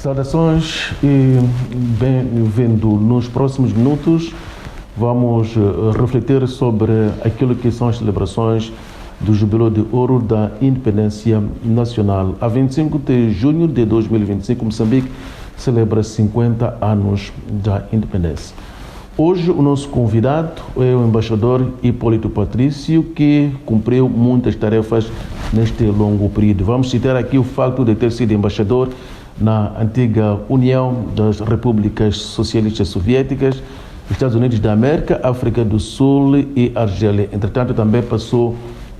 Saudações e bem-vindo. Nos próximos minutos vamos refletir sobre aquilo que são as celebrações do Jubileu de Ouro da Independência Nacional. A 25 de junho de 2025, Moçambique celebra 50 anos da independência. Hoje o nosso convidado é o embaixador Hipólito Patrício, que cumpriu muitas tarefas neste longo período. Vamos citar aqui o facto de ter sido embaixador na antiga União das Repúblicas Socialistas Soviéticas, Estados Unidos da América, África do Sul e Argélia. Entretanto, também passou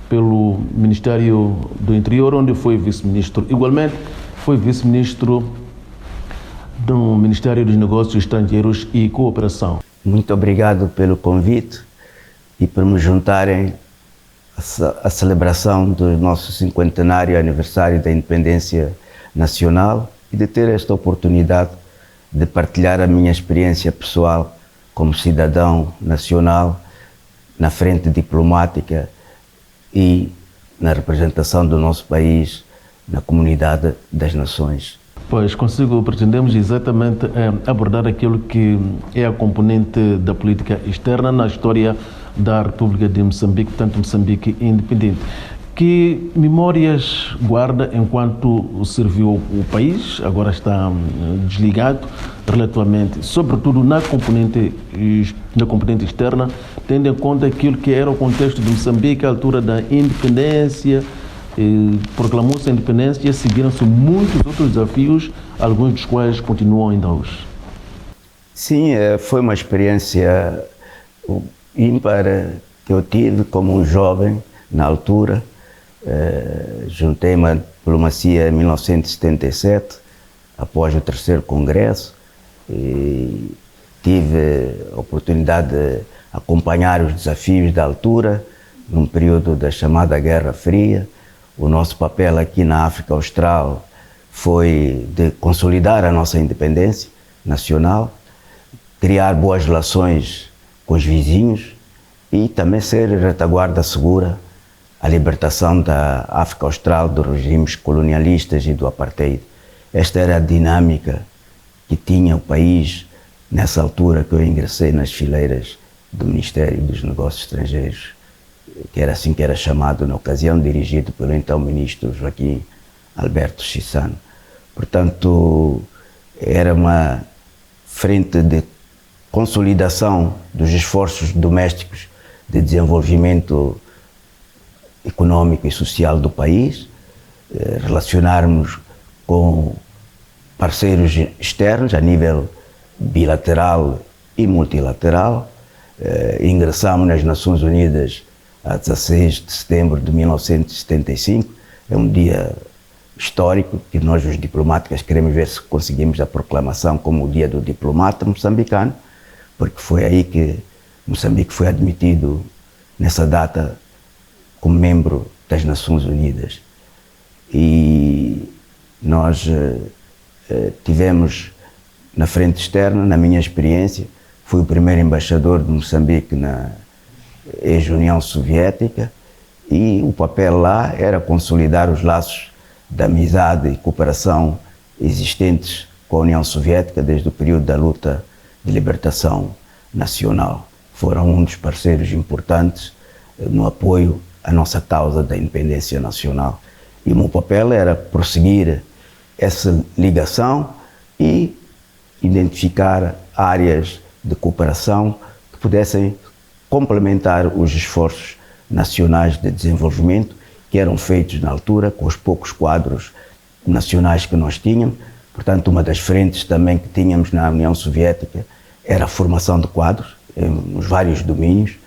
pelo Ministério do Interior, onde foi vice-ministro. Igualmente, foi vice-ministro do Ministério dos Negócios Estrangeiros e Cooperação. Muito obrigado pelo convite e por me juntarem à celebração do nosso 50º aniversário da independência nacional e de ter esta oportunidade de partilhar a minha experiência pessoal como cidadão nacional na frente diplomática e na representação do nosso país na comunidade das nações. Pois, consigo, pretendemos exatamente abordar aquilo que é a componente da política externa na história da República de Moçambique, tanto Moçambique independente. Que memórias guarda enquanto serviu o país, agora está desligado relativamente, sobretudo na componente externa, tendo em conta aquilo que era o contexto de Moçambique à altura da independência, proclamou-se a independência e seguiram-se muitos outros desafios, alguns dos quais continuam ainda hoje. Sim, foi uma experiência ímpar que eu tive como um jovem na altura. Juntei-me à diplomacia em 1977, após o terceiro congresso, e tive a oportunidade de acompanhar os desafios da altura, num período da chamada Guerra Fria. O nosso papel aqui na África Austral foi de consolidar a nossa independência nacional, criar boas relações com os vizinhos e também ser retaguarda segura a libertação da África Austral dos regimes colonialistas e do apartheid. Esta era a dinâmica que tinha o país nessa altura que eu ingressei nas fileiras do Ministério dos Negócios Estrangeiros, que era assim que era chamado na ocasião, dirigido pelo então ministro Joaquim Alberto Chissano. Portanto, era uma frente de consolidação dos esforços domésticos de desenvolvimento econômico e social do país, relacionarmos com parceiros externos a nível bilateral e multilateral. Ingressamos nas Nações Unidas a 16 de setembro de 1975. É um dia histórico que nós, os diplomáticos, queremos ver se conseguimos a proclamação como o Dia do Diplomata Moçambicano, porque foi aí que Moçambique foi admitido nessa data como membro das Nações Unidas. E nós tivemos na frente externa, na minha experiência, fui o primeiro embaixador de Moçambique na ex-União Soviética, e o papel lá era consolidar os laços de amizade e cooperação existentes com a União Soviética desde o período da luta de libertação nacional. Foram um dos parceiros importantes no apoio à nossa causa da independência nacional. E o meu papel era prosseguir essa ligação e identificar áreas de cooperação que pudessem complementar os esforços nacionais de desenvolvimento que eram feitos na altura com os poucos quadros nacionais que nós tínhamos. Portanto, uma das frentes também que tínhamos na União Soviética era a formação de quadros nos vários domínios.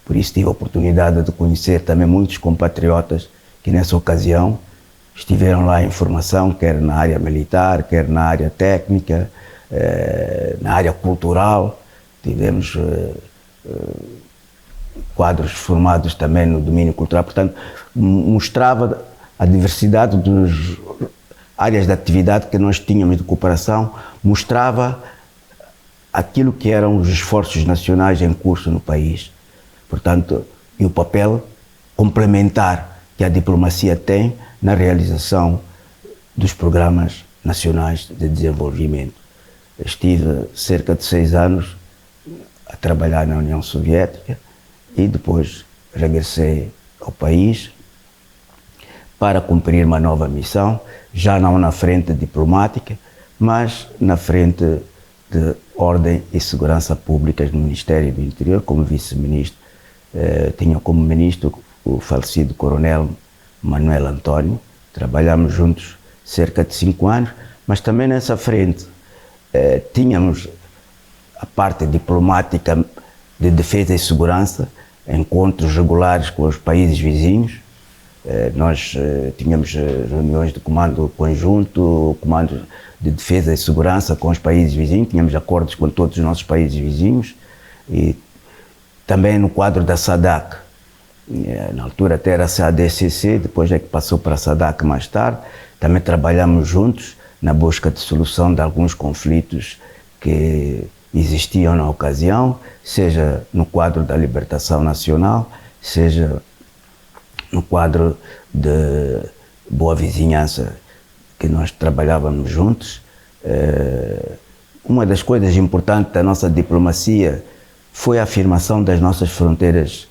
Por isso tive a oportunidade de conhecer também muitos compatriotas que nessa ocasião estiveram lá em formação, quer na área militar, quer na área técnica, na área cultural. Tivemos quadros formados também no domínio cultural. Portanto, mostrava a diversidade das áreas de atividade que nós tínhamos de cooperação, mostrava aquilo que eram os esforços nacionais em curso no país. Portanto, e o papel complementar que a diplomacia tem na realização dos programas nacionais de desenvolvimento. Estive cerca de 6 anos a trabalhar na União Soviética e depois regressei ao país para cumprir uma nova missão, já não na frente diplomática, mas na frente de Ordem e Segurança Públicas no Ministério do Interior, como vice-ministro. Tinha como ministro o falecido coronel Manuel Antônio. Trabalhamos juntos cerca de 5 anos, mas também nessa frente tínhamos a parte diplomática de defesa e segurança, encontros regulares com os países vizinhos. Nós tínhamos reuniões de comando conjunto, comando de defesa e segurança com os países vizinhos, tínhamos acordos com todos os nossos países vizinhos e também no quadro da SADC. Na altura até era a SADCC, depois é que passou para a SADC mais tarde. Também trabalhamos juntos na busca de solução de alguns conflitos que existiam na ocasião, seja no quadro da libertação nacional, seja no quadro de boa vizinhança que nós trabalhávamos juntos. Uma das coisas importantes da nossa diplomacia foi a afirmação das nossas fronteiras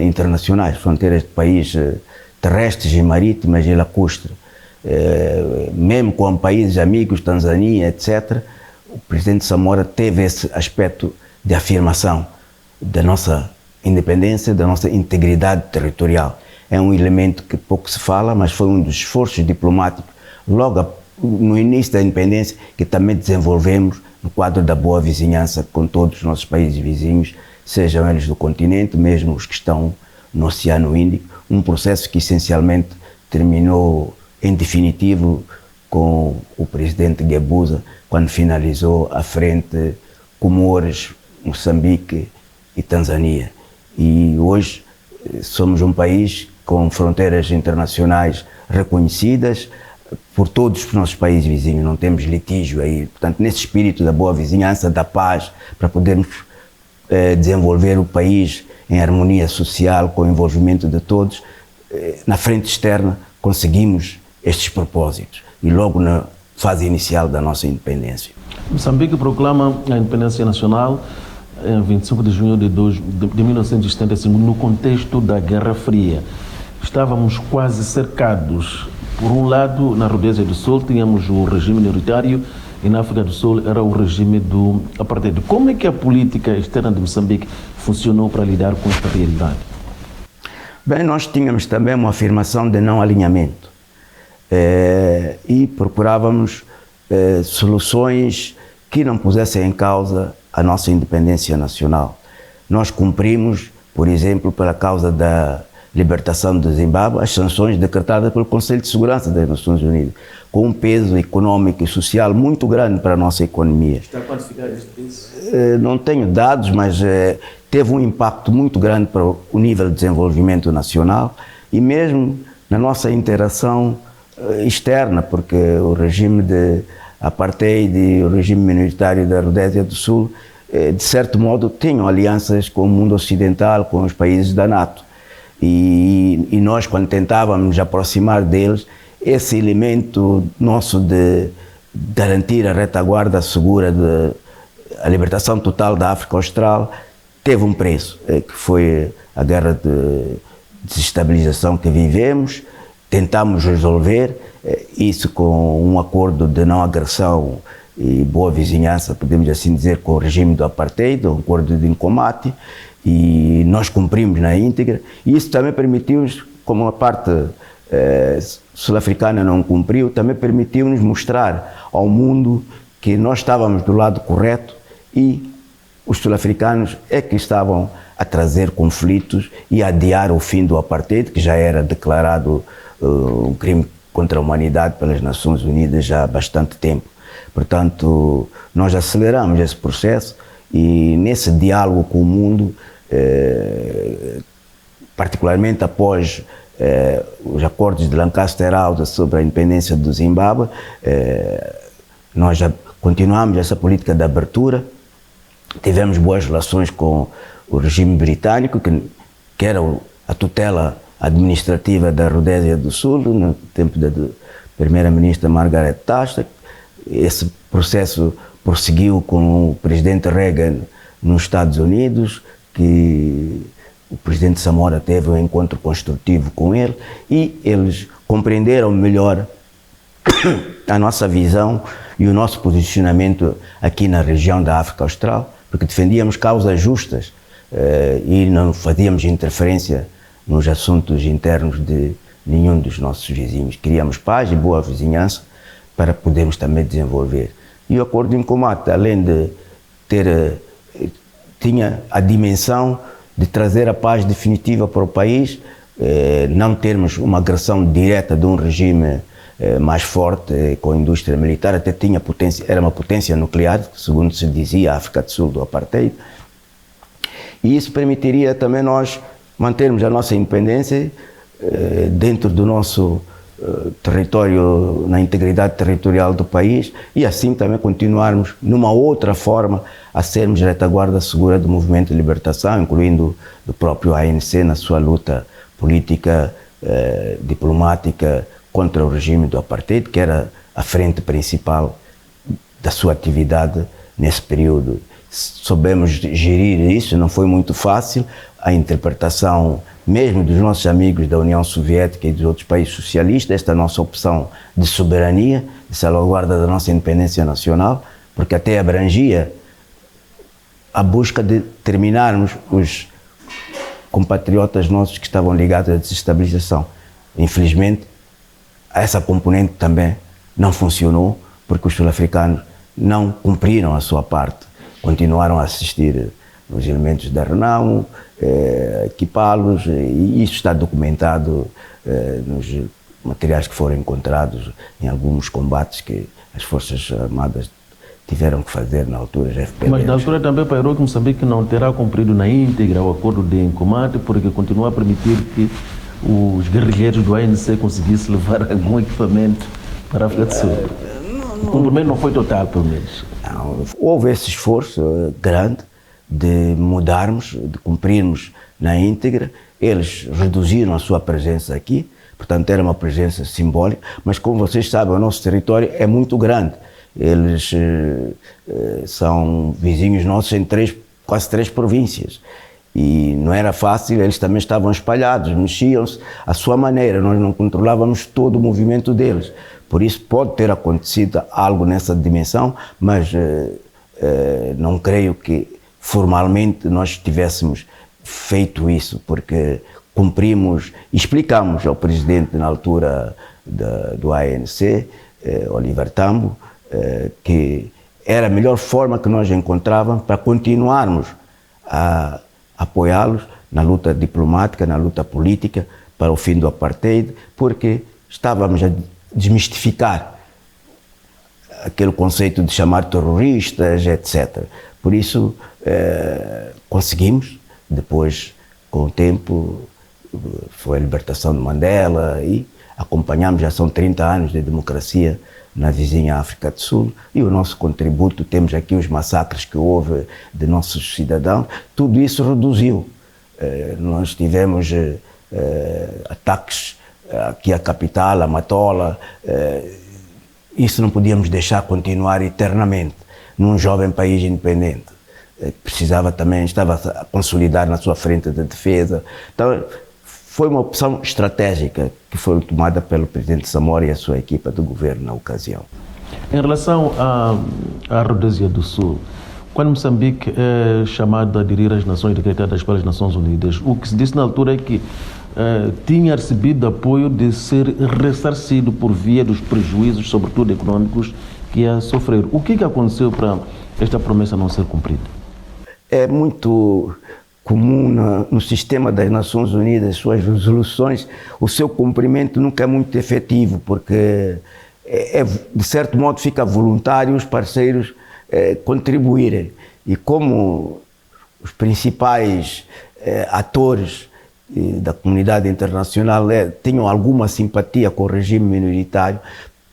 internacionais, fronteiras de países terrestres e marítimas e lacustres. Mesmo com países amigos, Tanzânia, etc., o presidente Samora teve esse aspecto de afirmação da nossa independência, da nossa integridade territorial. É um elemento que pouco se fala, mas foi um dos esforços diplomáticos logo no início da independência que também desenvolvemos no quadro da boa vizinhança com todos os nossos países vizinhos, sejam eles do continente, mesmo os que estão no Oceano Índico, um processo que essencialmente terminou em definitivo com o presidente Guebuza, quando finalizou a frente Comores, Moçambique e Tanzânia. E hoje somos um país com fronteiras internacionais reconhecidas por todos os nossos países vizinhos, não temos litígio aí. Portanto, nesse espírito da boa vizinhança, da paz, para podermos desenvolver o país em harmonia social, com o envolvimento de todos, na frente externa conseguimos estes propósitos e logo na fase inicial da nossa independência. Moçambique proclama a independência nacional em 25 de junho de 1975, no contexto da Guerra Fria. Estávamos quase cercados. Por um lado, na Rodésia do Sul, tínhamos o regime minoritário e na África do Sul era o regime do apartheid. Como é que a política externa de Moçambique funcionou para lidar com esta realidade? Bem, nós tínhamos também uma afirmação de não alinhamento e procurávamos soluções que não pusessem em causa a nossa independência nacional. Nós cumprimos, por exemplo, pela causa da libertação do Zimbábue, as sanções decretadas pelo Conselho de Segurança das Nações Unidas, com um peso econômico e social muito grande para a nossa economia. Está quantificado este peso? Não tenho dados, mas teve um impacto muito grande para o nível de desenvolvimento nacional e mesmo na nossa interação externa, porque o regime de apartheid e o regime minoritário da Rodésia do Sul, de certo modo, tinham alianças com o mundo ocidental, com os países da NATO. E nós, quando tentávamos nos aproximar deles, esse elemento nosso de garantir a retaguarda segura de a libertação total da África Austral teve um preço, que foi a guerra de desestabilização que vivemos. Tentamos resolver isso com um acordo de não agressão e boa vizinhança, podemos assim dizer, com o regime do apartheid, um acordo de combate, e nós cumprimos na íntegra, e isso também permitiu-nos, como a parte sul-africana não cumpriu, também permitiu-nos mostrar ao mundo que nós estávamos do lado correto e os sul-africanos é que estavam a trazer conflitos e a adiar o fim do apartheid, que já era declarado um crime contra a humanidade pelas Nações Unidas já há bastante tempo. Portanto, nós aceleramos esse processo e nesse diálogo com o mundo, particularmente após os acordos de Lancaster House sobre a independência do Zimbábue, nós já continuamos essa política de abertura, tivemos boas relações com o regime britânico, que era a tutela administrativa da Rodésia do Sul, no tempo da primeira-ministra Margaret Thatcher. Esse processo prosseguiu com o presidente Reagan nos Estados Unidos, que o presidente Samora teve um encontro construtivo com ele e eles compreenderam melhor a nossa visão e o nosso posicionamento aqui na região da África Austral, porque defendíamos causas justas e não fazíamos interferência nos assuntos internos de nenhum dos nossos vizinhos. Queríamos paz e boa vizinhança para podermos também desenvolver. E o Acordo em Combate, além de tinha a dimensão de trazer a paz definitiva para o país, não termos uma agressão direta de um regime mais forte, com a indústria militar, até tinha potência, era uma potência nuclear, segundo se dizia, a África do Sul do apartheid. E isso permitiria também nós mantermos a nossa independência dentro do nosso território, na integridade territorial do país, e assim também continuarmos numa outra forma a sermos retaguarda segura do movimento de libertação, incluindo do próprio ANC na sua luta política, diplomática contra o regime do apartheid, que era a frente principal da sua atividade nesse período. Soubemos gerir isso, não foi muito fácil. A interpretação mesmo dos nossos amigos da União Soviética e dos outros países socialistas, esta nossa opção de soberania, de salvaguarda da nossa independência nacional, porque até abrangia a busca de terminarmos os compatriotas nossos que estavam ligados à desestabilização. Infelizmente, essa componente também não funcionou, porque os sul-africanos não cumpriram a sua parte. Continuaram a assistir os elementos da Renamo, equipá-los, e isso está documentado nos materiais que foram encontrados em alguns combates que as Forças Armadas tiveram que fazer na altura da FPLN. Mas na altura também pairou que Moçambique não terá cumprido na íntegra o acordo de combate, porque continua a permitir que os guerrilheiros do ANC conseguissem levar algum equipamento para a África do Sul. O cumprimento não foi total, pelo menos. Não, houve esse esforço grande de mudarmos, de cumprirmos na íntegra. Eles reduziram a sua presença aqui, portanto era uma presença simbólica, mas como vocês sabem, o nosso território é muito grande. Eles são vizinhos nossos em quase três províncias. E não era fácil, eles também estavam espalhados, mexiam-se à sua maneira, nós não controlávamos todo o movimento deles. Por isso pode ter acontecido algo nessa dimensão, mas não creio que formalmente nós tivéssemos feito isso, porque cumprimos, explicamos ao presidente na altura do ANC, Oliver Tambo, que era a melhor forma que nós encontrávamos para continuarmos a apoiá-los na luta diplomática, na luta política para o fim do apartheid, porque estávamos a desmistificar aquele conceito de chamar terroristas, etc. Por isso, conseguimos, depois, com o tempo, foi a libertação de Mandela e acompanhamos, já são 30 anos de democracia na vizinha África do Sul, e o nosso contributo, temos aqui os massacres que houve de nossos cidadãos, tudo isso reduziu. Nós tivemos ataques aqui à capital, a Matola, isso não podíamos deixar continuar eternamente num jovem país independente. Precisava também, estava a consolidar na sua frente de defesa. Então, foi uma opção estratégica que foi tomada pelo presidente Samora e a sua equipa de governo na ocasião. Em relação à Rodésia do Sul, quando Moçambique é chamado a aderir às nações decretadas pelas Nações Unidas, o que se disse na altura é que tinha recebido apoio de ser ressarcido por via dos prejuízos, sobretudo econômicos, que ia sofrer. O que aconteceu para esta promessa não ser cumprida? É muito comum no sistema das Nações Unidas, suas resoluções, o seu cumprimento nunca é muito efetivo, porque de certo modo fica voluntário os parceiros contribuírem. E como os principais atores da comunidade internacional tinham alguma simpatia com o regime minoritário,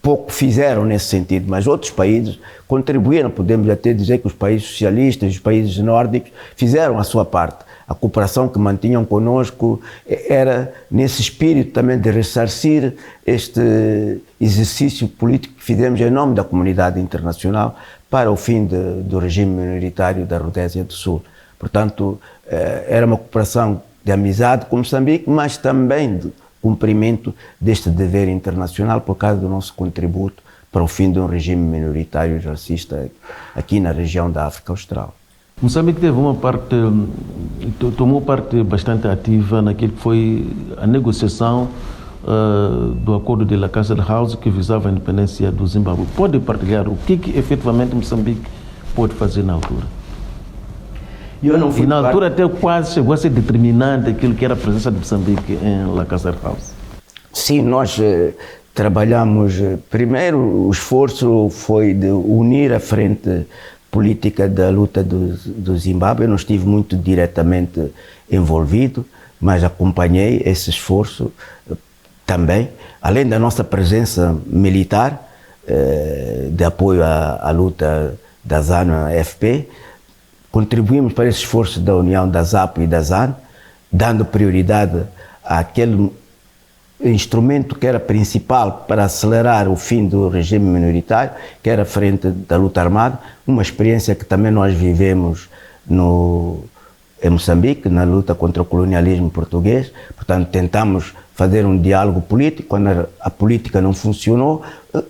pouco fizeram nesse sentido, mas outros países contribuíram. Podemos até dizer que os países socialistas, os países nórdicos, fizeram a sua parte. a cooperação que mantinham conosco era nesse espírito também de ressarcir este exercício político que fizemos em nome da comunidade internacional para o fim do regime minoritário da Rodésia do Sul. Portanto, era uma cooperação de amizade com Moçambique, mas também de cumprimento deste dever internacional por causa do nosso contributo para o fim de um regime minoritário e racista aqui na região da África Austral. Moçambique tomou parte bastante ativa naquilo que foi a negociação do acordo de Lancaster House que visava a independência do Zimbábue. Pode partilhar o que efetivamente Moçambique pode fazer na altura? E na altura até quase chegou a ser determinante aquilo que era a presença de Moçambique em Lancaster House. Sim, nós trabalhamos, primeiro o esforço foi de unir a frente política da luta do Zimbábue. Eu não estive muito diretamente envolvido, mas acompanhei esse esforço também, além da nossa presença militar de apoio à luta da ZANU-FP, contribuímos para esse esforço da união da ZAPU e da ZANU, dando prioridade àquele instrumento que era principal para acelerar o fim do regime minoritário, que era a frente da luta armada, uma experiência que também nós vivemos em Moçambique, na luta contra o colonialismo português. Portanto, tentamos fazer um diálogo político. Quando a política não funcionou,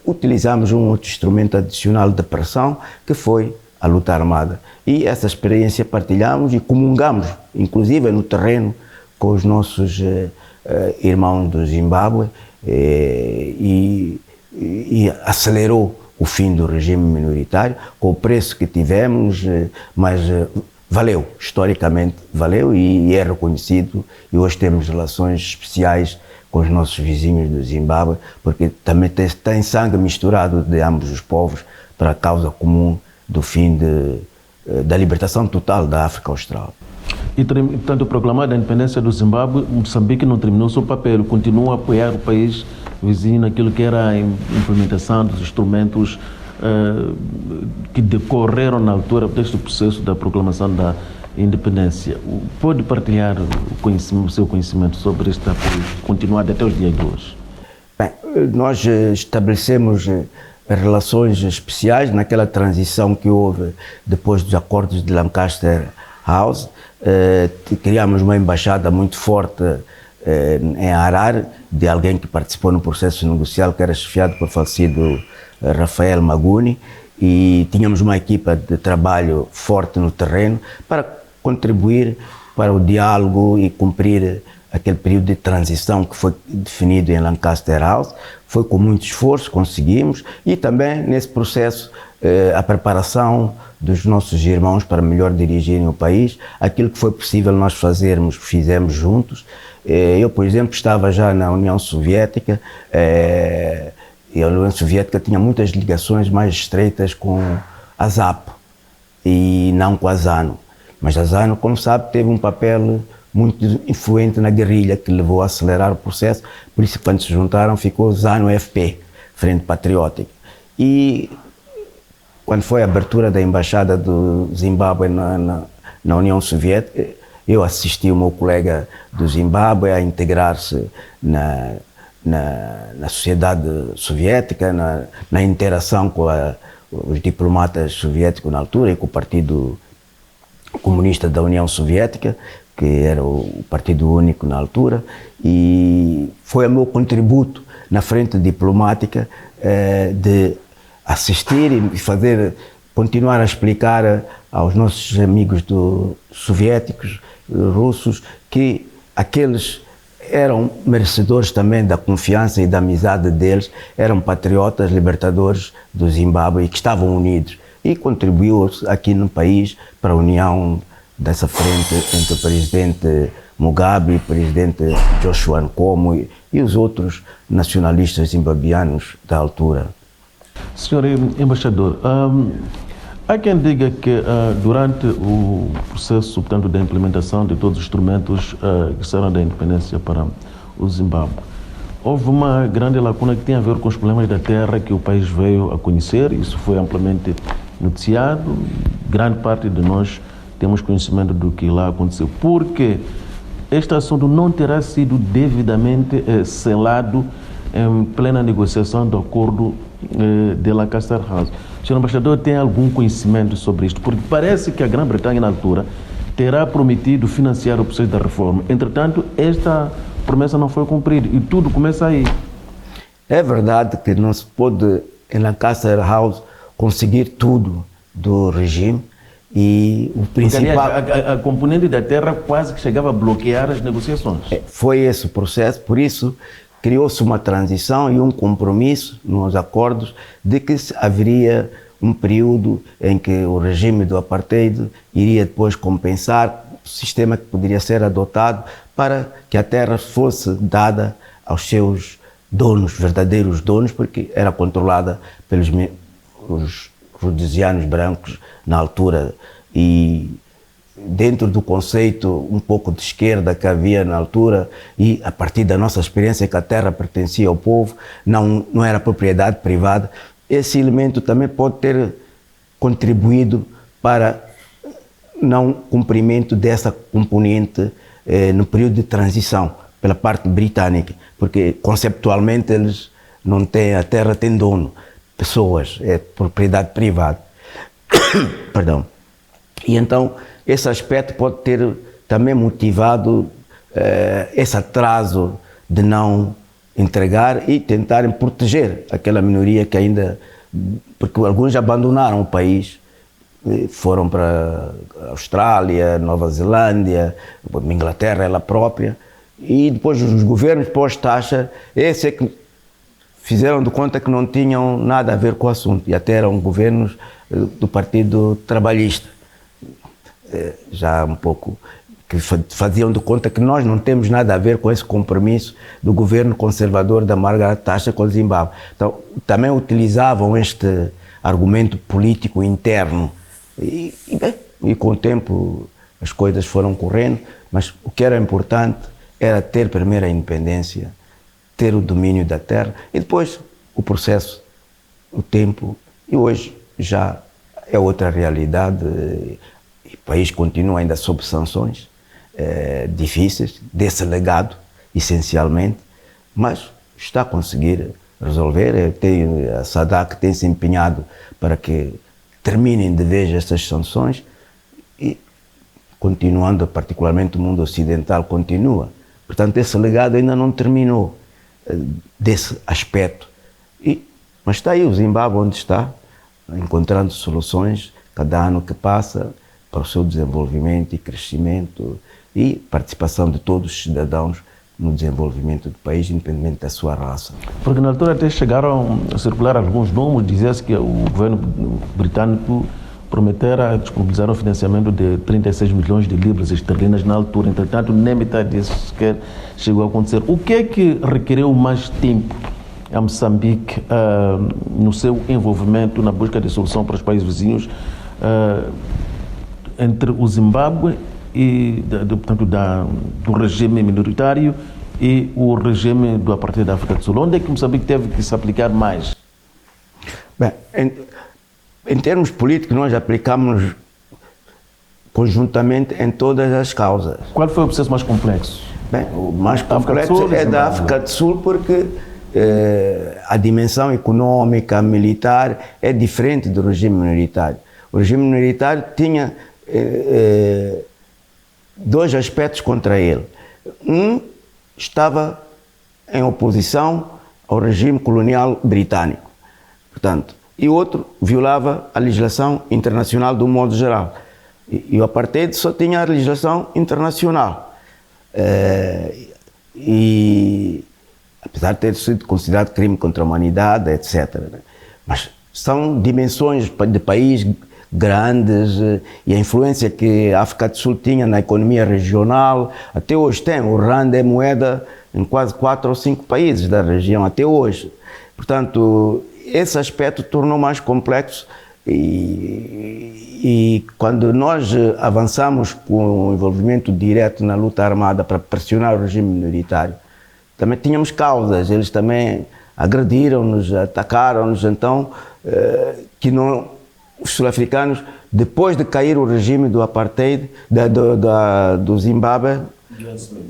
utilizamos um outro instrumento adicional de pressão, que foi a luta armada. E essa experiência partilhamos e comungamos, inclusive no terreno, com os nossos irmãos do Zimbábue, e acelerou o fim do regime minoritário, com o preço que tivemos, mas valeu, historicamente valeu, e é reconhecido, e hoje temos relações especiais com os nossos vizinhos do Zimbábue, porque também tem sangue misturado de ambos os povos para a causa comum do fim da libertação total da África Austral. E, portanto, proclamada a independência do Zimbábue, Moçambique não terminou o seu papel, continua a apoiar o país vizinho naquilo que era a implementação dos instrumentos que decorreram na altura deste processo da proclamação da independência. Pode partilhar o seu conhecimento sobre este apoio continuado até os dias de hoje? Bem, nós estabelecemos relações especiais naquela transição que houve depois dos acordos de Lancaster House. Criámos uma embaixada muito forte em Harare, de alguém que participou no processo negocial, que era chefiado por falecido Rafael Maguni, e tínhamos uma equipa de trabalho forte no terreno para contribuir para o diálogo e cumprir aquele período de transição que foi definido em Lancaster House. Foi com muito esforço, conseguimos, e também nesse processo a preparação dos nossos irmãos para melhor dirigirem o país. Aquilo que foi possível nós fizemos juntos. Eu, por exemplo, estava já na União Soviética, e a União Soviética tinha muitas ligações mais estreitas com a ZAP e não com a ZANU. Mas a ZANU, como sabe, teve um papel muito influente na guerrilha, que levou a acelerar o processo. Por isso, quando se juntaram, ficou ZANU-FP, Frente Patriótica. E quando foi a abertura da Embaixada do Zimbábue na União Soviética, eu assisti o meu colega do Zimbábue a integrar-se na sociedade soviética, na interação com os diplomatas soviéticos na altura e com o Partido Comunista da União Soviética, que era o partido único na altura, e foi o meu contributo na frente diplomática de assistir e continuar a explicar aos nossos amigos soviéticos, russos, que aqueles eram merecedores também da confiança e da amizade deles, eram patriotas, libertadores do Zimbábue e que estavam unidos. E contribuiu aqui no país para a união dessa frente entre o presidente Mugabe, o presidente Joshua Nkomo e os outros nacionalistas zimbabianos da altura. Senhor embaixador, há quem diga que durante o processo, portanto, da implementação de todos os instrumentos que serão da independência para o Zimbábue, houve uma grande lacuna que tem a ver com os problemas da terra que o país veio a conhecer. Isso foi amplamente noticiado. Grande parte de nós temos conhecimento do que lá aconteceu. Porque este assunto não terá sido devidamente selado em plena negociação do acordo de Lancaster House. O senhor embaixador tem algum conhecimento sobre isto? Porque parece que a Grã-Bretanha, na altura, terá prometido financiar o processo da reforma. Entretanto, esta promessa não foi cumprida e tudo começa aí. É verdade que não se pôde, em Lancaster House, conseguir tudo do regime e o principal... Porque, aliás, a componente da terra quase que chegava a bloquear as negociações. Foi esse o processo, por isso criou-se uma transição e um compromisso nos acordos de que haveria um período em que o regime do apartheid iria depois compensar o sistema que poderia ser adotado para que a terra fosse dada aos seus donos, verdadeiros donos, porque era controlada pelos os rhodesianos brancos na altura. E dentro do conceito um pouco de esquerda que havia na altura, e a partir da nossa experiência que a terra pertencia ao povo, não era propriedade privada, esse elemento também pode ter contribuído para não cumprimento dessa componente no período de transição pela parte britânica, porque conceptualmente eles não têm, a terra tem dono, pessoas, é propriedade privada. Perdão. E então esse aspecto pode ter também motivado esse atraso de não entregar e tentarem proteger aquela minoria que ainda, porque alguns abandonaram o país, foram para a Austrália, Nova Zelândia, Inglaterra ela própria, e depois os governos pós-taxa, esse é que fizeram de conta que não tinham nada a ver com o assunto, e até eram governos do Partido Trabalhista, já um pouco, que faziam de conta que nós não temos nada a ver com esse compromisso do governo conservador da Margaret Thatcher com o Zimbábue. Então, também utilizavam este argumento político interno e com o tempo as coisas foram correndo, mas o que era importante era ter primeiro a independência, ter o domínio da terra e depois o processo, o tempo, e hoje já é outra realidade. O país continua ainda sob sanções difíceis, desse legado, essencialmente, mas está a conseguir resolver. A SADC tem se empenhado para que terminem de vez essas sanções e, continuando, particularmente o mundo ocidental continua. Portanto, esse legado ainda não terminou desse aspecto. Mas está aí o Zimbábue onde está, encontrando soluções cada ano que passa para o seu desenvolvimento e crescimento e participação de todos os cidadãos no desenvolvimento do país, independente da sua raça. Porque na altura até chegaram a circular alguns nomes, dizia-se que o governo britânico prometera disponibilizar um financiamento de 36 milhões de libras esterlinas na altura, entretanto nem metade disso sequer chegou a acontecer. O que é que requereu mais tempo a Moçambique no seu envolvimento na busca de solução para os países vizinhos entre o Zimbábue e portanto, do regime minoritário e o regime do apartheid da África do Sul? Onde é que Moçambique teve que se aplicar mais? Bem, em termos políticos, nós aplicamos conjuntamente em todas as causas. Qual foi o processo mais complexo? Bem, o mais complexo é da África do Sul, porque a dimensão econômica, militar, é diferente do regime minoritário. O regime minoritário tinha dois aspectos contra ele. Um estava em oposição ao regime colonial britânico, portanto, e o outro violava a legislação internacional do modo geral. E o apartheid só tinha a legislação internacional. E apesar de ter sido considerado crime contra a humanidade, etc. Mas são dimensões de país grandes e a influência que a África do Sul tinha na economia regional, até hoje tem. O rand é moeda em quase 4 ou 5 países da região, até hoje. Portanto, esse aspecto tornou mais complexo e quando nós avançamos com o envolvimento direto na luta armada para pressionar o regime minoritário, também tínhamos causas, eles também agrediram-nos, atacaram-nos, então, que não os sul-africanos, depois de cair o regime do apartheid, do Zimbábue,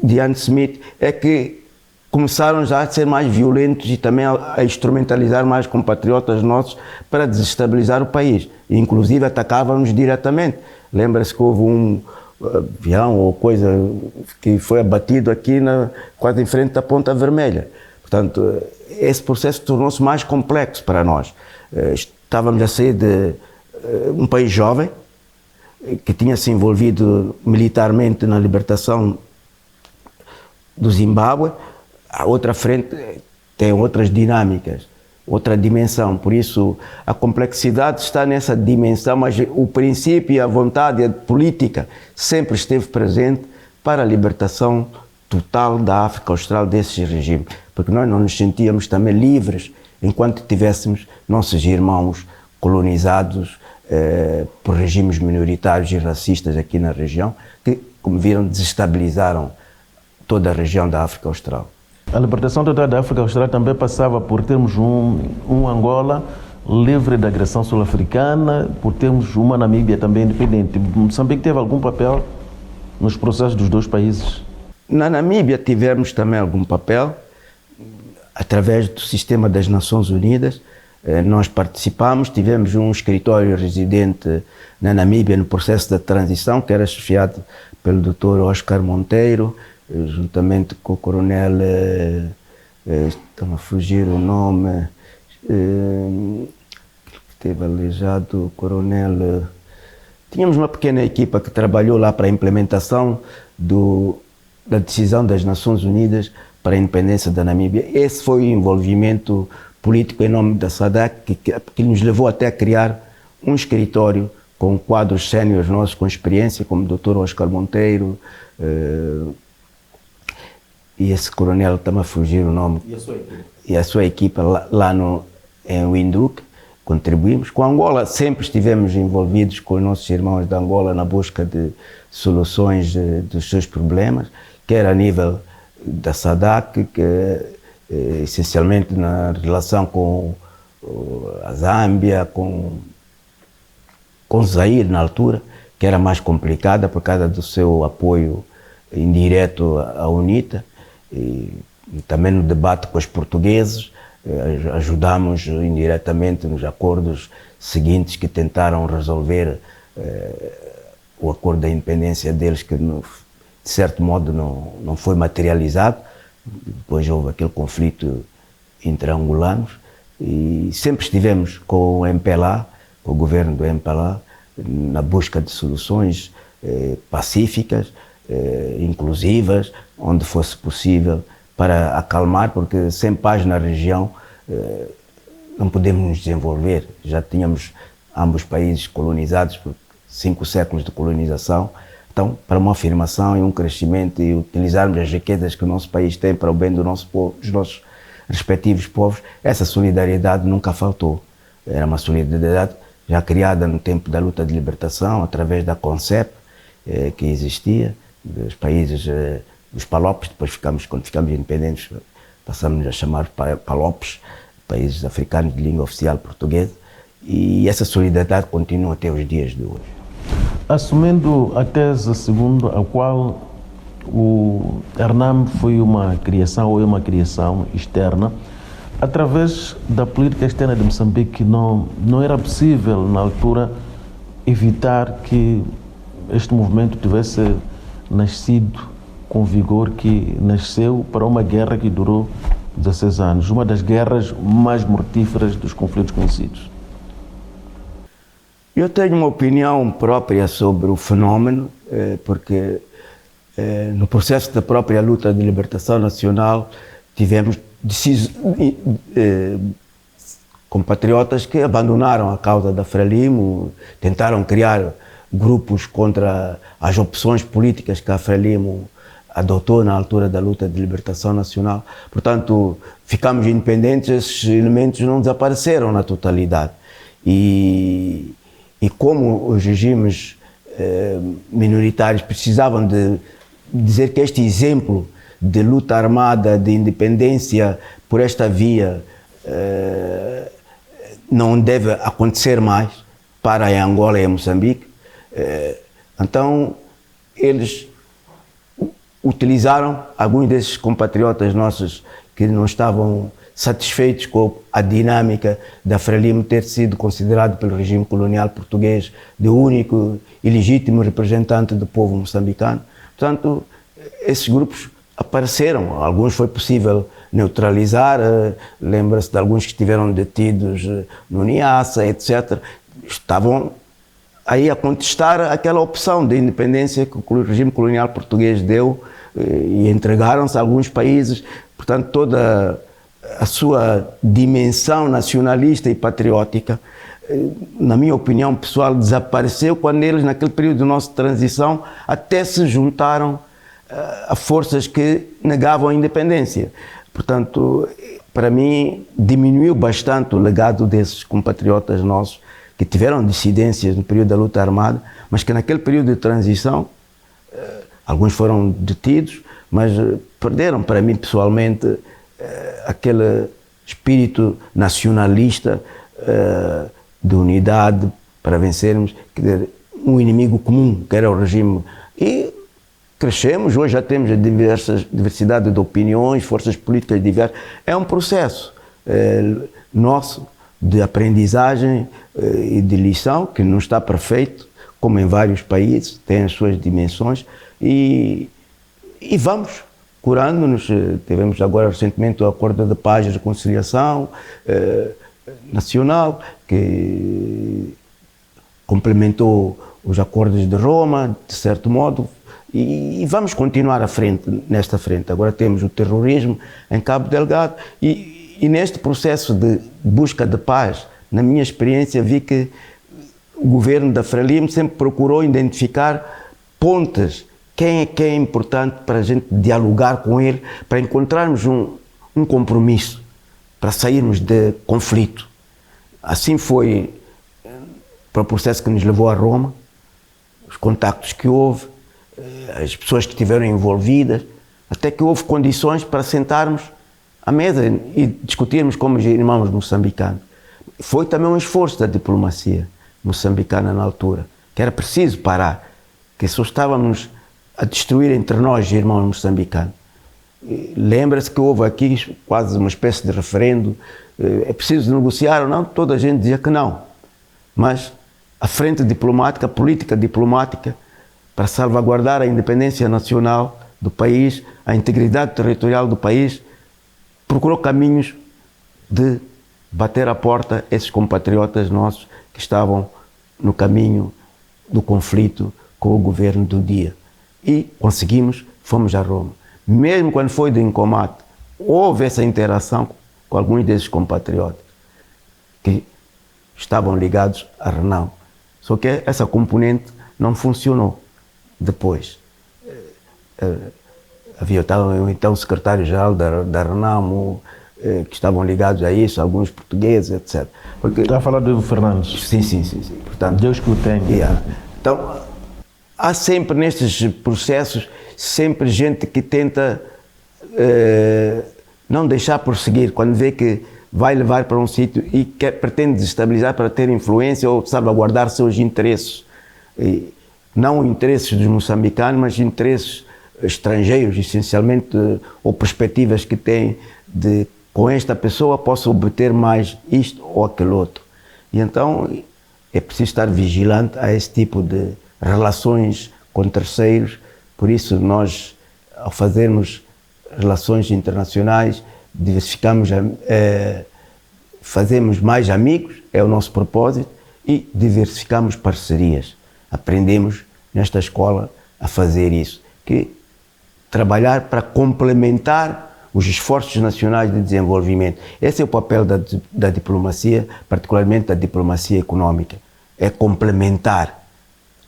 de Ian Smith, é que começaram já a ser mais violentos e também a instrumentalizar mais compatriotas nossos para desestabilizar o país. E, inclusive, atacavam-nos diretamente. Lembra-se que houve um avião ou coisa que foi abatido aqui quase em frente da Ponta Vermelha. Portanto, esse processo tornou-se mais complexo para nós. Estávamos a sair de um país jovem, que tinha se envolvido militarmente na libertação do Zimbábue. A outra frente tem outras dinâmicas, outra dimensão. Por isso, a complexidade está nessa dimensão, mas o princípio e a vontade política sempre esteve presente para a libertação total da África Austral desses regimes, porque nós não nos sentíamos também livres enquanto tivéssemos nossos irmãos colonizados por regimes minoritários e racistas aqui na região, que, como viram, desestabilizaram toda a região da África Austral. A libertação total da África Austral também passava por termos um Angola livre da agressão sul-africana, por termos uma Namíbia também independente. Moçambique teve algum papel nos processos dos dois países? Na Namíbia tivemos também algum papel, através do sistema das Nações Unidas. Nós participamos, tivemos um escritório residente na Namíbia no processo da transição, que era chefiado pelo Dr. Oscar Monteiro, juntamente com o coronel, está-me a fugir o nome, que esteve aleijado, o coronel. Tínhamos uma pequena equipa que trabalhou lá para a implementação da decisão das Nações Unidas para a independência da Namíbia. Esse foi o envolvimento político em nome da SADC que nos levou até a criar um escritório com quadros séniores nossos com experiência, como o Dr. Oscar Monteiro, e esse coronel, está-me a fugir o nome. E a sua equipa lá em Windhoek. Contribuímos. Com Angola sempre estivemos envolvidos com os nossos irmãos de Angola na busca de soluções dos seus problemas, quer a nível da SADC, essencialmente na relação com a Zâmbia, com Zaire na altura, que era mais complicada por causa do seu apoio indireto à UNITA, e também no debate com os portugueses. Ajudamos indiretamente nos acordos seguintes que tentaram resolver o acordo da independência deles, que de certo modo não foi materializado. Depois houve aquele conflito entre angolanos e sempre estivemos com o MPLA, com o governo do MPLA, na busca de soluções pacíficas, inclusivas, onde fosse possível, para acalmar, porque sem paz na região não podemos nos desenvolver. Já tínhamos ambos países colonizados por 5 séculos de colonização. Então, para uma afirmação e um crescimento e utilizarmos as riquezas que o nosso país tem para o bem do nosso povo, dos nossos respectivos povos, essa solidariedade nunca faltou. Era uma solidariedade já criada no tempo da luta de libertação, através da CONCEP, que existia, dos países dos Palopes. Depois, quando ficamos independentes, passamos a chamar Palopes, países africanos de língua oficial portuguesa, e essa solidariedade continua até os dias de hoje. Assumindo a tese segundo a qual o RNAM foi uma criação ou é uma criação externa, através da política externa de Moçambique não era possível, na altura, evitar que este movimento tivesse nascido com vigor que nasceu para uma guerra que durou 16 anos, uma das guerras mais mortíferas dos conflitos conhecidos. Eu tenho uma opinião própria sobre o fenómeno, porque no processo da própria luta de libertação nacional tivemos compatriotas que abandonaram a causa da Frelimo, tentaram criar grupos contra as opções políticas que a Frelimo adotou na altura da luta de libertação nacional. Portanto, ficamos independentes, esses elementos não desapareceram na totalidade. E como os regimes minoritários precisavam de dizer que este exemplo de luta armada, de independência por esta via, não deve acontecer mais, separa em Angola e em Moçambique. Então, eles utilizaram alguns desses compatriotas nossos que não estavam satisfeitos com a dinâmica da Frelimo ter sido considerado pelo regime colonial português de único e legítimo representante do povo moçambicano. Portanto, esses grupos apareceram, alguns foi possível neutralizar, lembra-se de alguns que estiveram detidos no Niassa, etc. Estavam aí a contestar aquela opção de independência que o regime colonial português deu e entregaram-se a alguns países. Portanto, toda a sua dimensão nacionalista e patriótica, na minha opinião pessoal, desapareceu quando eles, naquele período de nossa transição, até se juntaram a forças que negavam a independência. Portanto, para mim, diminuiu bastante o legado desses compatriotas nossos que tiveram dissidências no período da luta armada, mas que naquele período de transição, alguns foram detidos, mas perderam, para mim pessoalmente, aquele espírito nacionalista de unidade para vencermos um inimigo comum, que era o regime. E crescemos, hoje já temos a diversidade de opiniões, forças políticas diversas. É um processo nosso de aprendizagem e de lição, que não está perfeito, como em vários países, tem as suas dimensões, e vamos curando-nos. Tivemos agora recentemente o Acordo de Paz e Reconciliação Nacional, que complementou os acordos de Roma, de certo modo, e vamos continuar à frente, nesta frente. Agora temos o terrorismo em Cabo Delgado, e neste processo de busca de paz, na minha experiência, vi que o governo da Frelimo sempre procurou identificar pontes. Quem é importante para a gente dialogar com ele, para encontrarmos um compromisso, para sairmos de conflito. Assim foi para o processo que nos levou a Roma, os contactos que houve, as pessoas que estiveram envolvidas, até que houve condições para sentarmos à mesa e discutirmos como irmãos moçambicanos. Foi também um esforço da diplomacia moçambicana na altura, que era preciso parar, que só estávamos a destruir entre nós, irmãos moçambicanos. Lembra-se que houve aqui quase uma espécie de referendo, é preciso negociar ou não? Toda a gente dizia que não. Mas a frente diplomática, a política diplomática, para salvaguardar a independência nacional do país, a integridade territorial do país, procurou caminhos de bater à porta esses compatriotas nossos que estavam no caminho do conflito com o governo do dia. E conseguimos, fomos a Roma. Mesmo quando foi de Incomate, houve essa interação com alguns desses compatriotas que estavam ligados a Renão. Só que essa componente não funcionou depois. Havia então o secretário-geral da Renamo, que estavam ligados a isso, alguns portugueses, etc. Porque, está a falar do Evo Fernandes? Sim. Portanto, Deus que o tenha. Yeah. Então, há sempre nestes processos, sempre gente que tenta não deixar prosseguir, quando vê que vai levar para um sítio e pretende desestabilizar para ter influência ou salvaguardar seus interesses. E não interesses dos moçambicanos, mas interesses estrangeiros, essencialmente, ou perspectivas que têm de, com esta pessoa, posso obter mais isto ou aquele outro. E então é preciso estar vigilante a esse tipo de relações com terceiros. Por isso nós, ao fazermos relações internacionais, diversificamos, fazemos mais amigos, é o nosso propósito, e diversificamos parcerias. Aprendemos nesta escola a fazer isso, que trabalhar para complementar os esforços nacionais de desenvolvimento. Esse é o papel da diplomacia, particularmente da diplomacia econômica, é complementar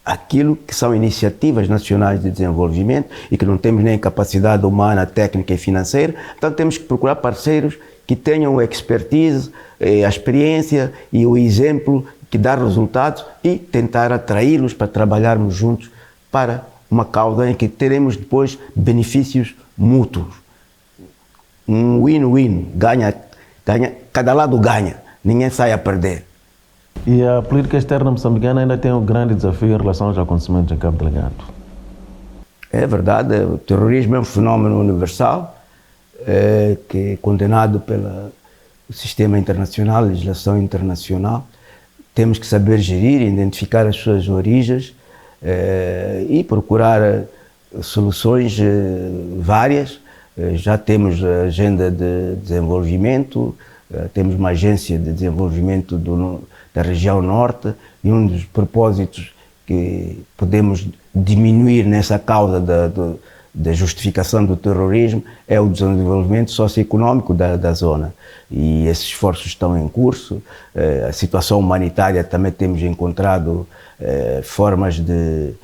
aquilo que são iniciativas nacionais de desenvolvimento e que não temos nem capacidade humana, técnica e financeira. Então temos que procurar parceiros que tenham a expertise, a experiência e o exemplo que dá resultados e tentar atraí-los para trabalharmos juntos para uma causa em que teremos depois benefícios mútuos. Um win-win, ganha, cada lado ganha, ninguém sai a perder. E a política externa moçambicana ainda tem um grande desafio em relação aos acontecimentos em Cabo Delgado. É verdade, o terrorismo é um fenómeno universal que é condenado pelo sistema internacional, legislação internacional. Temos que saber gerir, identificar as suas origens e procurar soluções várias. Já temos a agenda de desenvolvimento, temos uma agência de desenvolvimento da região norte e um dos propósitos que podemos diminuir nessa causa da justificação do terrorismo é o desenvolvimento socioeconômico da zona. E esses esforços estão em curso. A situação humanitária também temos encontrado formas de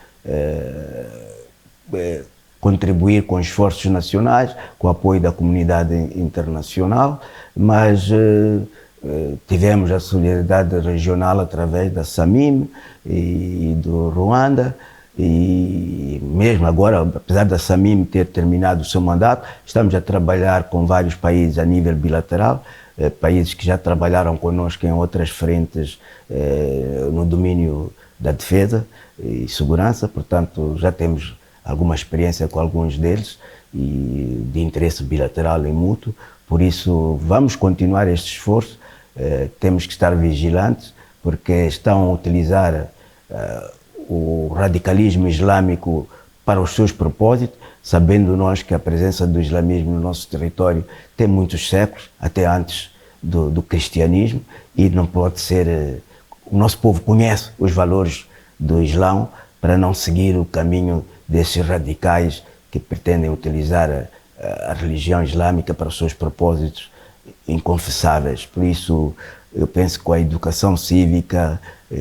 contribuir com esforços nacionais, com o apoio da comunidade internacional, mas tivemos a solidariedade regional através da SAMIM e do Ruanda, e mesmo agora, apesar da SAMIM ter terminado o seu mandato, estamos a trabalhar com vários países a nível bilateral, países que já trabalharam connosco em outras frentes no domínio da defesa e segurança, portanto já temos alguma experiência com alguns deles e de interesse bilateral e mútuo, por isso vamos continuar este esforço. Temos que estar vigilantes porque estão a utilizar o radicalismo islâmico para os seus propósitos, sabendo nós que a presença do islamismo no nosso território tem muitos séculos, até antes do cristianismo, e não pode ser... O nosso povo conhece os valores do Islão para não seguir o caminho desses radicais que pretendem utilizar a religião islâmica para os seus propósitos inconfessáveis. Por isso, eu penso que com a educação cívica,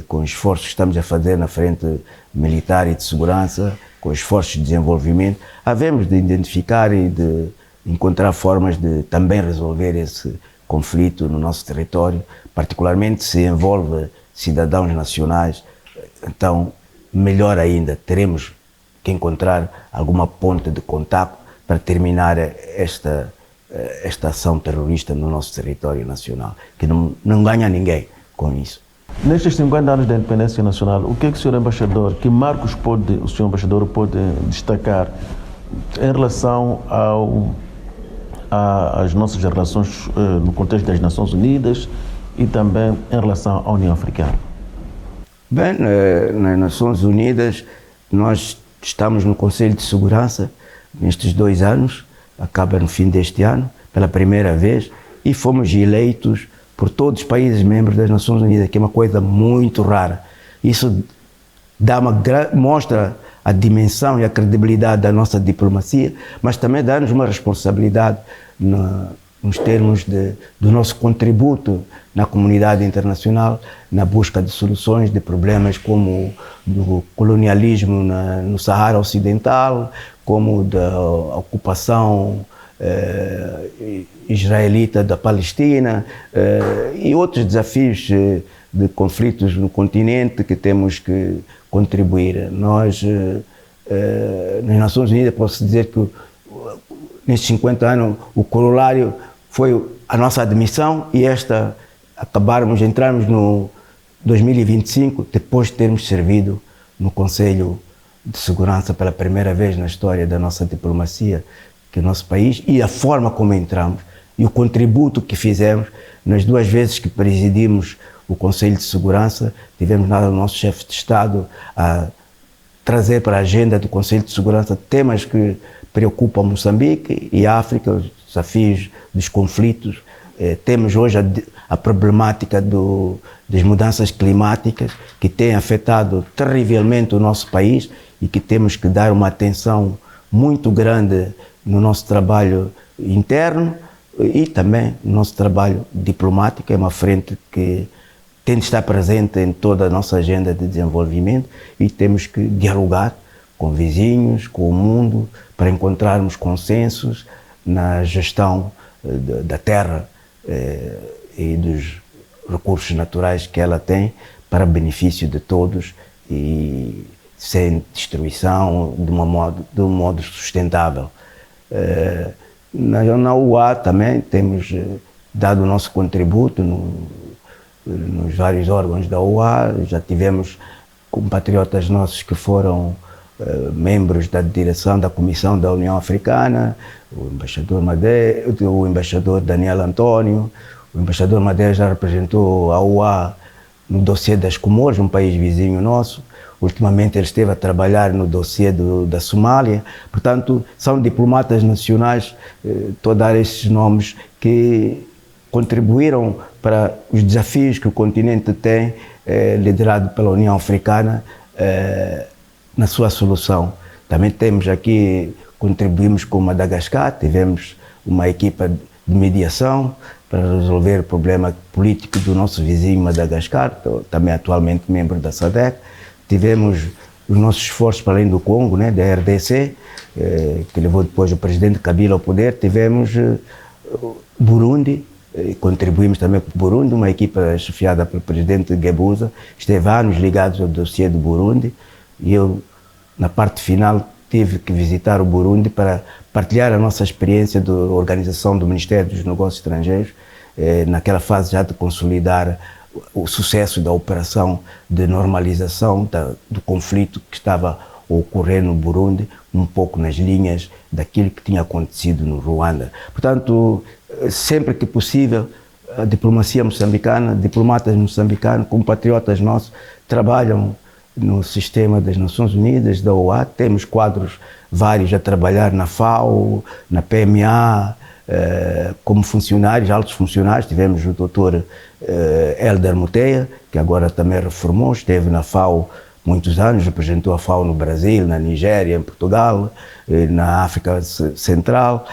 com os esforços que estamos a fazer na frente militar e de segurança, com os esforços de desenvolvimento, havemos de identificar e de encontrar formas de também resolver esse conflito no nosso território, particularmente se envolve cidadãos nacionais. Então, melhor ainda, teremos que encontrar alguma ponte de contato para terminar esta ação terrorista no nosso território nacional, que não ganha ninguém com isso. Nestes 50 anos da independência nacional, o que é que o senhor embaixador, que marcos o senhor embaixador pode destacar em relação às nossas relações no contexto das Nações Unidas e também em relação à União Africana? Bem, nas Nações Unidas, nós estamos no Conselho de Segurança nestes 2 anos, acaba no fim deste ano, pela primeira vez, e fomos eleitos por todos os países membros das Nações Unidas, que é uma coisa muito rara. Isso mostra a dimensão e a credibilidade da nossa diplomacia, mas também dá-nos uma responsabilidade nos termos do nosso contributo na comunidade internacional, na busca de soluções de problemas como do colonialismo no Saara Ocidental, como da ocupação israelita da Palestina e outros desafios de conflitos no continente que temos que contribuir. Nós, nas Nações Unidas, posso dizer que nestes 50 anos o corolário foi a nossa admissão e entrarmos no 2025 depois de termos servido no Conselho de Segurança pela primeira vez na história da nossa diplomacia, que é o nosso país, e a forma como entramos e o contributo que fizemos nas 2 vezes que presidimos o Conselho de Segurança. Tivemos o nosso chefe de Estado a trazer para a agenda do Conselho de Segurança temas que preocupam Moçambique e a África, os desafios dos conflitos. Temos hoje a problemática das mudanças climáticas que têm afetado terrivelmente o nosso país e que temos que dar uma atenção muito grande no nosso trabalho interno e também no nosso trabalho diplomático. É uma frente que tem de estar presente em toda a nossa agenda de desenvolvimento e temos que dialogar com vizinhos, com o mundo, para encontrarmos consensos na gestão da terra e dos recursos naturais que ela tem para benefício de todos e sem destruição, de um modo sustentável. Na UA também temos dado o nosso contributo nos vários órgãos da OA, já tivemos compatriotas nossos que foram membros da direção da Comissão da União Africana, o embaixador Madeira, o embaixador Daniel Antônio. O embaixador Madeira já representou a OA no dossiê das Comores, um país vizinho nosso. Ultimamente ele esteve a trabalhar no dossiê da Somália. Portanto, são diplomatas nacionais, estou a dar estes nomes, que contribuíram para os desafios que o continente tem, liderado pela União Africana, na sua solução. Também temos aqui, contribuímos com Madagascar, tivemos uma equipa de mediação para resolver o problema político do nosso vizinho Madagascar, também atualmente membro da SADC. Tivemos os nossos esforços para além do Congo, né, da RDC, que levou depois o presidente Kabila ao poder. Tivemos Burundi, contribuímos também com o Burundi, uma equipa chefiada pelo presidente Gebuza, esteve anos ligados ao dossiê do Burundi, e eu, na parte final, tive que visitar o Burundi para partilhar a nossa experiência da organização do Ministério dos Negócios Estrangeiros, naquela fase já de consolidar o sucesso da operação de normalização do conflito que estava a ocorrer no Burundi, um pouco nas linhas daquilo que tinha acontecido no Ruanda. Portanto, sempre que possível, a diplomacia moçambicana, diplomatas moçambicanos, compatriotas nossos, trabalham no sistema das Nações Unidas, da OA. Temos quadros vários a trabalhar na FAO, na PMA, como funcionários, altos funcionários. Tivemos o Dr. Helder Muteia, que agora também reformou, esteve na FAO muitos anos, representou a FAO no Brasil, na Nigéria, em Portugal, na África Central.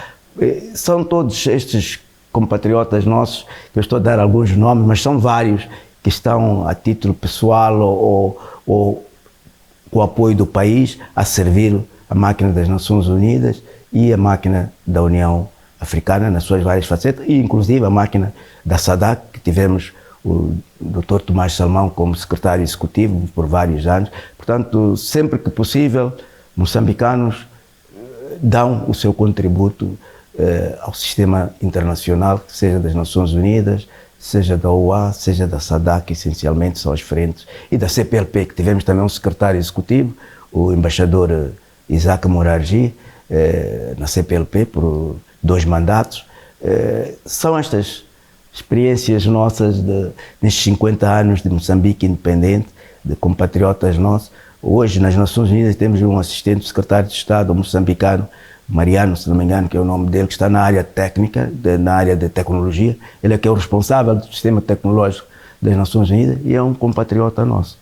São todos estes compatriotas nossos, que eu estou a dar alguns nomes, mas são vários que estão a título pessoal ou com o apoio do país a servir a máquina das Nações Unidas e a máquina da União Africana nas suas várias facetas, e inclusive a máquina da SADC, que tivemos o Dr. Tomás Salmão como secretário executivo por vários anos. Portanto, sempre que possível, moçambicanos dão o seu contributo ao sistema internacional, seja das Nações Unidas, seja da OA, seja da SADC, essencialmente são as frentes, e da CPLP, que tivemos também um secretário executivo, o embaixador Isaac Morarji, na CPLP por 2 mandatos. São estas experiências nossas nestes 50 anos de Moçambique independente, de compatriotas nossos. Hoje, nas Nações Unidas, temos um assistente secretário de Estado moçambicano, Mariano, se não me engano, que é o nome dele, que está na área técnica, na área de tecnologia. Ele é que é o responsável do sistema tecnológico das Nações Unidas e é um compatriota nosso.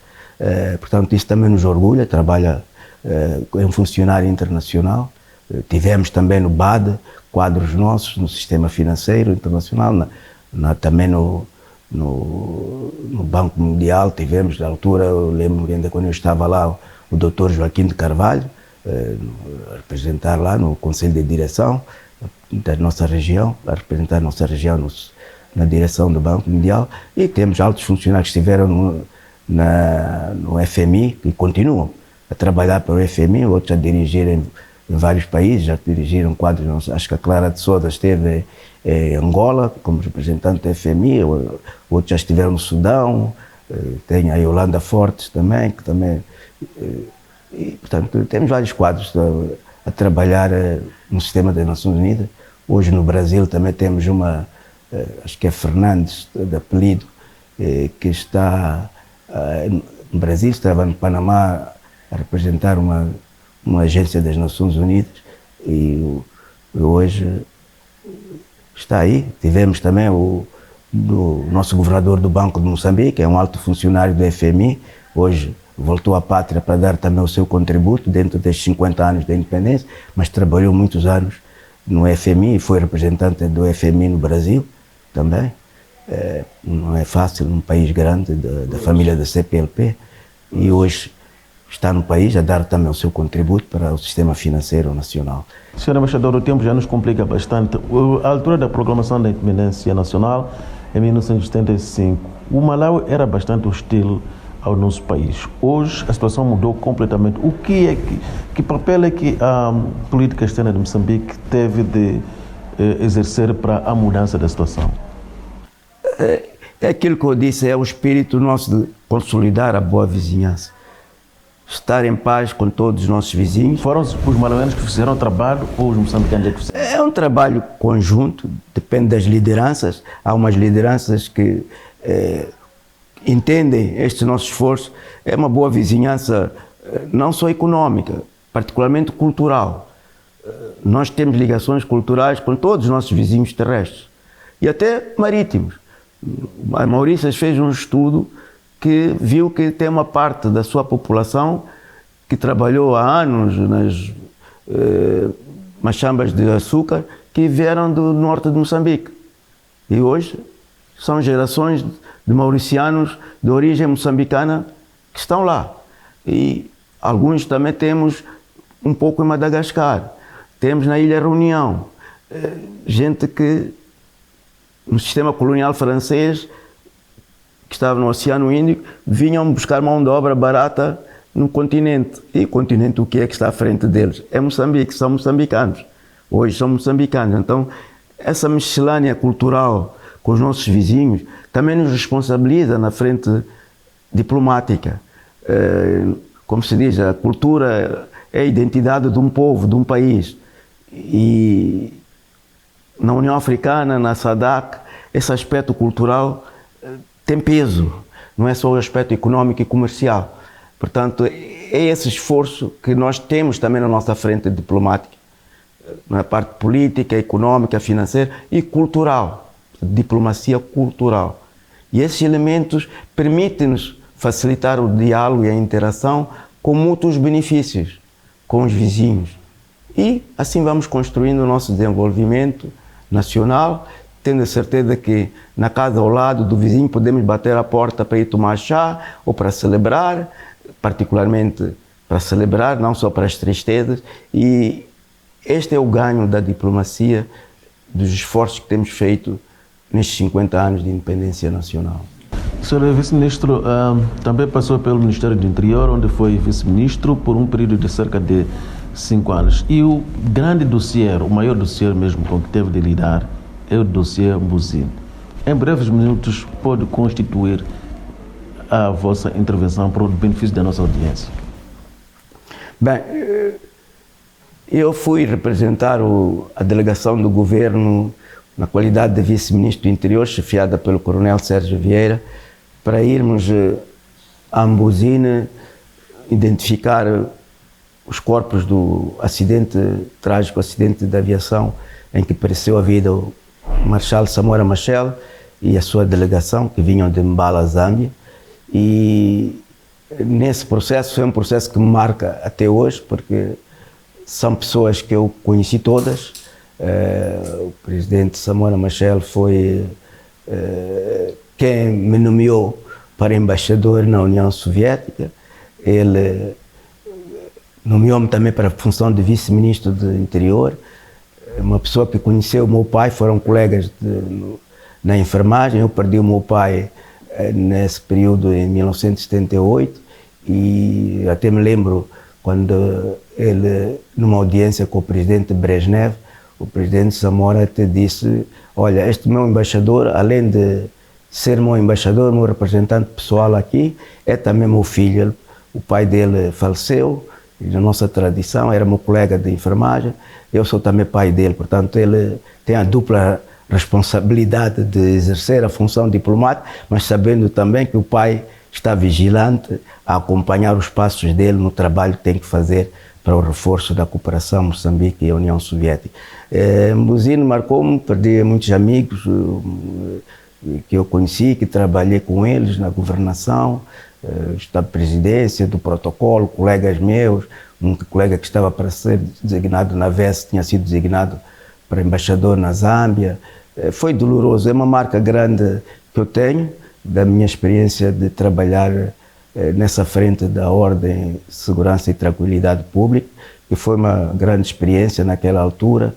Portanto, isso também nos orgulha. Trabalha, é um funcionário internacional. Tivemos também no BAD quadros nossos no sistema financeiro internacional, também no Banco Mundial. Tivemos, na altura, eu lembro ainda quando eu estava lá, o Dr. Joaquim de Carvalho, a representar lá no Conselho de Direção da nossa região, a representar a nossa região na direção do Banco Mundial. E temos altos funcionários que estiveram no FMI e continuam a trabalhar para o FMI, outros a dirigirem em vários países, já dirigiram quadros. Acho que a Clara de Sousa esteve em Angola como representante do FMI, outros já estiveram no Sudão, tem a Yolanda Fortes também, que também... E, portanto, temos vários quadros a trabalhar no sistema das Nações Unidas. Hoje no Brasil também temos uma, acho que é Fernandes, de apelido, que está no Brasil, estava no Panamá a representar uma agência das Nações Unidas, e hoje está aí. Tivemos também o nosso governador do Banco de Moçambique, é um alto funcionário do FMI, hoje voltou à pátria para dar também o seu contributo dentro destes 50 anos da independência, mas trabalhou muitos anos no FMI e foi representante do FMI no Brasil também. Não é fácil num país grande da família da CPLP, e hoje está no país a dar também o seu contributo para o sistema financeiro nacional. Senhor Embaixador, o tempo já nos complica bastante. À altura da proclamação da independência nacional, em 1975, o Malawi era bastante hostil ao nosso país. Hoje a situação mudou completamente. Que papel é que a política externa de Moçambique teve de exercer para a mudança da situação? É aquilo que eu disse, é o espírito nosso de consolidar a boa vizinhança. Estar em paz com todos os nossos vizinhos. Foram os malauenos que fizeram o trabalho ou os moçambicanos é que fizeram? É um trabalho conjunto, depende das lideranças. Há umas lideranças que entendem este nosso esforço. É uma boa vizinhança, não só econômica, particularmente cultural. Nós temos ligações culturais com todos os nossos vizinhos terrestres e até marítimos. A Maurícias fez um estudo que viu que tem uma parte da sua população que trabalhou há anos nas machambas de açúcar que vieram do norte de Moçambique. E hoje são gerações de mauricianos de origem moçambicana que estão lá. E alguns também temos um pouco em Madagascar. Temos na Ilha Reunião gente que no sistema colonial francês que estava no Oceano Índico, vinham buscar mão de obra barata no continente. E o continente, o que é que está à frente deles? É Moçambique, são moçambicanos. Hoje são moçambicanos. Então, essa miscelânea cultural com os nossos vizinhos também nos responsabiliza na frente diplomática. Como se diz, a cultura é a identidade de um povo, de um país. E na União Africana, na SADC, esse aspecto cultural tem peso, não é só o aspecto econômico e comercial. Portanto, é esse esforço que nós temos também na nossa frente diplomática, na parte política, econômica, financeira e cultural, diplomacia cultural. E esses elementos permitem-nos facilitar o diálogo e a interação com mútuos benefícios com os vizinhos. E assim vamos construindo o nosso desenvolvimento nacional, tendo a certeza que na casa ao lado do vizinho podemos bater a porta para ir tomar chá ou para celebrar, particularmente para celebrar, não só para as tristezas. E este é o ganho da diplomacia, dos esforços que temos feito nestes 50 anos de independência nacional. O senhor vice-ministro também passou pelo Ministério do Interior, onde foi vice-ministro por um período de cerca de 5 anos. E o grande dossiê, o maior dossiê mesmo com que teve de lidar, é o dossiê Mbuzine. Em breves minutos, pode constituir a vossa intervenção para o benefício da nossa audiência. Bem, eu fui representar a delegação do governo na qualidade de vice-ministro do Interior, chefiada pelo coronel Sérgio Vieira, para irmos a Mbuzine identificar os corpos do trágico acidente de aviação em que pereceu a vida o Marechal Samora Machel e a sua delegação, que vinham de Mbala, Zâmbia. E nesse processo, foi um processo que me marca até hoje, porque são pessoas que eu conheci todas. O presidente Samora Machel foi quem me nomeou para embaixador na União Soviética. Ele nomeou-me também para a função de vice-ministro do Interior. Uma pessoa que conheceu o meu pai, foram colegas na enfermagem. Eu perdi o meu pai nesse período em 1978 e até me lembro quando ele, numa audiência com o presidente Brezhnev, o presidente Samora te disse: olha, este meu embaixador, além de ser meu embaixador, meu representante pessoal aqui, é também meu filho. O pai dele faleceu, e na nossa tradição era meu colega de enfermagem, eu sou também pai dele, portanto ele tem a dupla responsabilidade de exercer a função diplomática, mas sabendo também que o pai está vigilante a acompanhar os passos dele no trabalho que tem que fazer para o reforço da cooperação Moçambique e a União Soviética. Mbuzine marcou-me, perdi muitos amigos que eu conheci, que trabalhei com eles na governação, da presidência, do protocolo, colegas meus, um colega que estava para ser designado na VES tinha sido designado para embaixador na Zâmbia. Foi doloroso, é uma marca grande que eu tenho da minha experiência de trabalhar nessa frente da ordem, segurança e tranquilidade pública, que foi uma grande experiência naquela altura,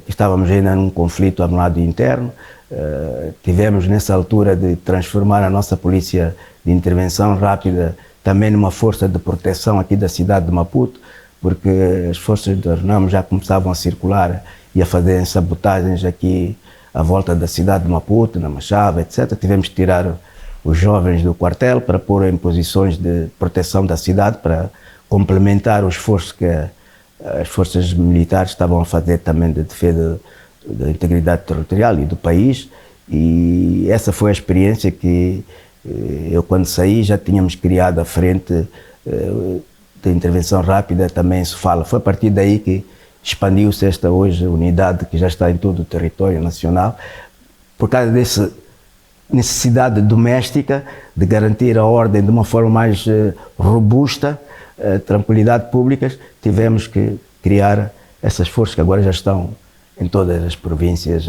que estávamos ainda num conflito armado interno. Tivemos nessa altura de transformar a nossa polícia de intervenção rápida também numa força de proteção aqui da cidade de Maputo, porque as forças da RENAMO já começavam a circular e a fazer sabotagens aqui à volta da cidade de Maputo, na Machava, etc. Tivemos que tirar os jovens do quartel para pôr em posições de proteção da cidade, para complementar o esforço que as forças militares estavam a fazer também de defesa da integridade territorial e do país. E essa foi a experiência que eu, quando saí, já tínhamos criado a frente de intervenção rápida, também se fala. Foi a partir daí que expandiu-se esta hoje unidade que já está em todo o território nacional, por causa dessa necessidade doméstica de garantir a ordem de uma forma mais robusta, tranquilidade pública. Tivemos que criar essas forças que agora já estão em todas as províncias,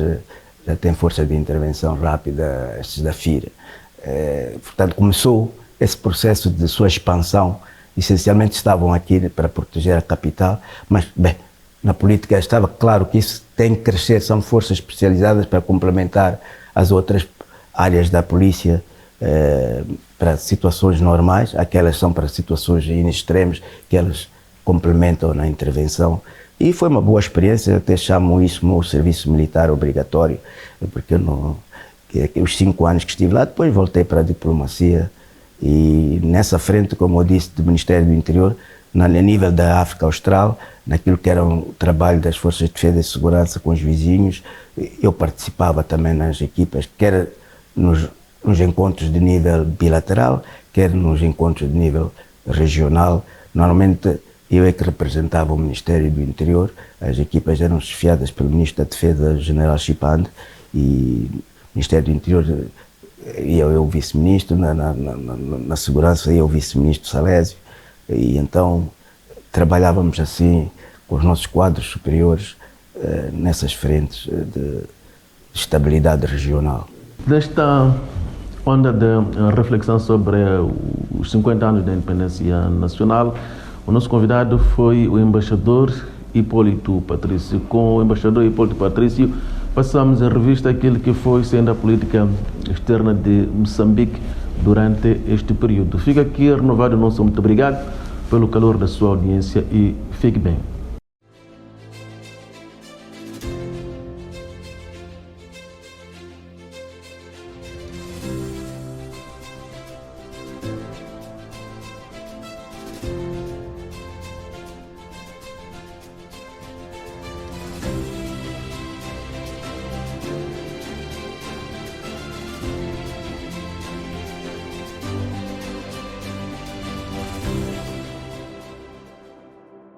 já tem força de intervenção rápida, estes da FIR. Portanto, começou esse processo de sua expansão. Essencialmente estavam aqui para proteger a capital, mas, bem, na política estava claro que isso tem que crescer, são forças especializadas para complementar as outras áreas da polícia para situações normais, aquelas são para situações em extremos que elas complementam na intervenção. E foi uma boa experiência, até chamo isso o serviço militar obrigatório, porque os 5 anos que estive lá, depois voltei para a diplomacia e nessa frente, como eu disse, do Ministério do Interior, a nível da África Austral, naquilo que era o trabalho das Forças de Defesa e Segurança com os vizinhos, eu participava também nas equipas, quer nos encontros de nível bilateral, quer nos encontros de nível regional. Normalmente eu é que representava o Ministério do Interior, as equipas eram chefiadas pelo Ministro da Defesa, General Chipande, e o Ministério do Interior, eu o Vice-Ministro, na Segurança eu o Vice-Ministro Salésio, e então trabalhávamos assim com os nossos quadros superiores nessas frentes de estabilidade regional. Desta onda de reflexão sobre os 50 anos da independência nacional, o nosso convidado foi o embaixador Hipólito Patrício. Com o embaixador Hipólito Patrício, passamos a revista aquilo que foi sendo a política externa de Moçambique durante este período. Fica aqui renovado o nosso muito obrigado pelo calor da sua audiência e fique bem.